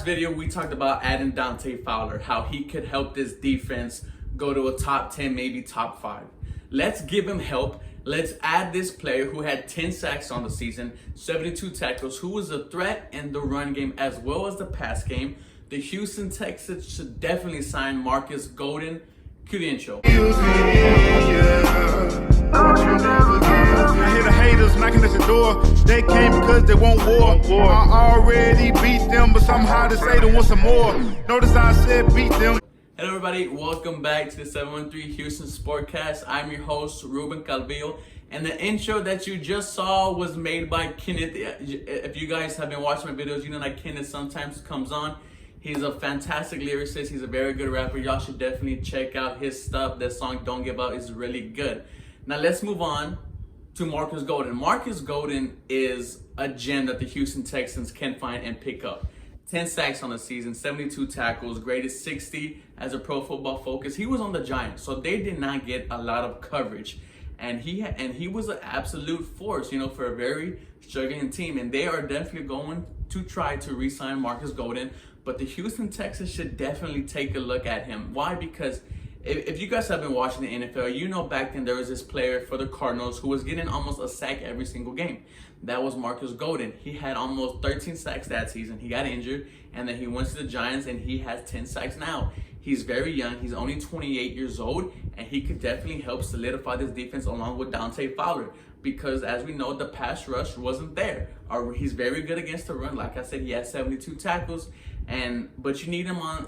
last video, we talked about adding Dante Fowler, how he could help this defense go to a top 10, maybe top 5. Let's give him help. Let's add this player who had 10 sacks on the season, 72 tackles, who was a threat in the run game as well as the pass game. The Houston Texans should definitely sign Markus Golden. Cue the intro. I hear the haters knocking at the door. They came because they want war. I already beat them, but somehow they say they want some more. Notice I said beat them. Hello everybody, welcome back to the 713 Houston Sportcast. I'm your host, Ruben Calvillo, and the intro that you just saw was made by Kenneth. If you guys have been watching my videos, you know that Kenneth sometimes comes on. He's a fantastic lyricist. He's a very good rapper. Y'all should definitely check out his stuff. That song, Don't Give Up, is really good. Now let's move on to Markus Golden. Markus Golden is a gem that the Houston Texans can find and pick up. 10 sacks on the season, 72 tackles, graded 60 as a Pro Football Focus. He was on the Giants, so they did not get a lot of coverage. And he was an absolute force, you know, for a very struggling team. And they are definitely going to try to re-sign Markus Golden. But the Houston Texans should definitely take a look at him. Why? Because if you guys have been watching the NFL, you know back then there was this player for the Cardinals who was getting almost a sack every single game. That was Markus Golden. He had almost 13 sacks that season. He got injured, and then he went to the Giants, and he has 10 sacks now. He's very young. He's only 28 years old, and he could definitely help solidify this defense along with Dante Fowler. Because as we know, the pass rush wasn't there. He's very good against the run. Like I said, he has 72 tackles, but you need him on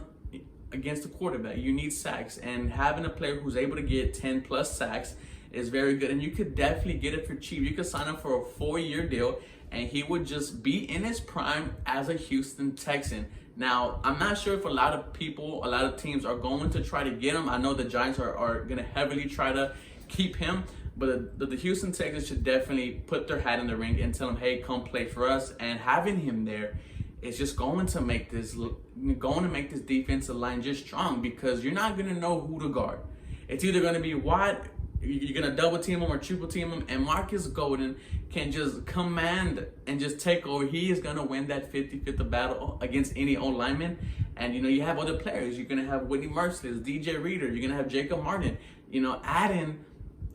against the quarterback. You need sacks, and having a player who's able to get 10 plus sacks is very good. And you could definitely get it for cheap. You could sign him for a 4-year deal, and he would just be in his prime as a Houston Texan. Now, I'm not sure if a lot of teams are going to try to get him. I know the Giants are going to heavily try to keep him, but the Houston Texans should definitely put their hat in the ring and tell him, hey, come play for us. And having him there is just going to make this defensive line just strong, because you're not going to know who to guard. It's either going to be wide, you're going to double team him or triple team him, and Markus Golden can just command and just take over. He is going to win that 50-50 battle against any old lineman. And, you know, you have other players. You're going to have Whitney Merciless, DJ Reader. You're going to have Jacob Martin. You know, adding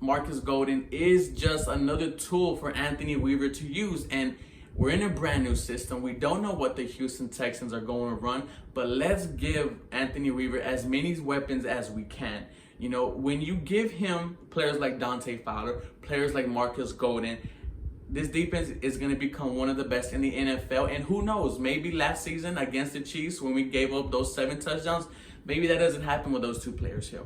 Markus Golden is just another tool for Anthony Weaver to use. And we're in a brand new system. We don't know what the Houston Texans are going to run, but let's give Anthony Weaver as many weapons as we can. You know, when you give him players like Dante Fowler, players like Markus Golden, this defense is going to become one of the best in the NFL. And who knows, maybe last season against the Chiefs when we gave up those 7 touchdowns, maybe that doesn't happen with those 2 players here.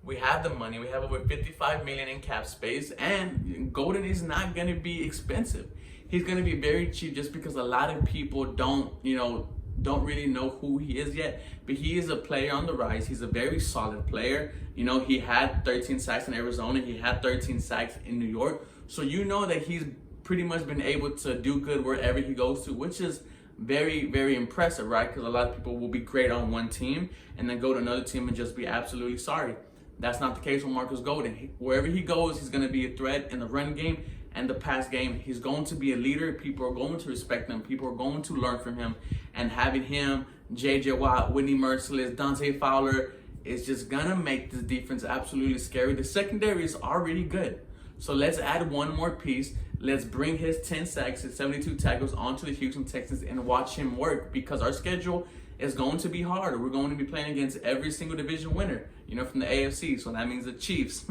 We have the money. We have over $55 million in cap space, and Golden is not going to be expensive. He's going to be very cheap just because a lot of people don't really know who he is yet. But he is a player on the rise. He's a very solid player. You know, he had 13 sacks in Arizona. He had 13 sacks in New York. So you know that he's pretty much been able to do good wherever he goes to, which is very, very impressive, right? Because a lot of people will be great on one team and then go to another team and just be absolutely sorry. That's not the case with Markus Golden. Wherever he goes, he's going to be a threat in the run game and the pass game. He's going to be a leader. People are going to respect him. People are going to learn from him. And having him, J.J. Watt, Whitney Merciless, Dante Fowler is just going to make this defense absolutely scary. The secondary is already good. So let's add one more piece. Let's bring his 10 sacks and 72 tackles onto the Houston Texans and watch him work, because our schedule is going to be hard. We're going to be playing against every single division winner, you know, from the AFC. So that means the Chiefs.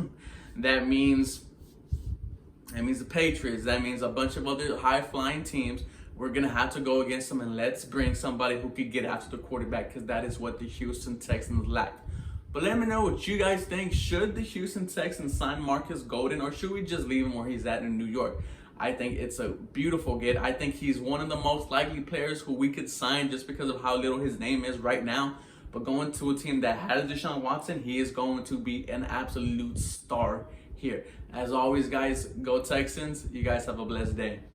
That means the Patriots. That means a bunch of other high-flying teams. We're going to have to go against them, and let's bring somebody who could get after the quarterback, because that is what the Houston Texans lack. But let me know what you guys think. Should the Houston Texans sign Markus Golden, or should we just leave him where he's at in New York? I think it's a beautiful get. I think he's one of the most likely players who we could sign just because of how little his name is right now. But going to a team that has Deshaun Watson, he is going to be an absolute star here. As always, guys, go Texans. You guys have a blessed day.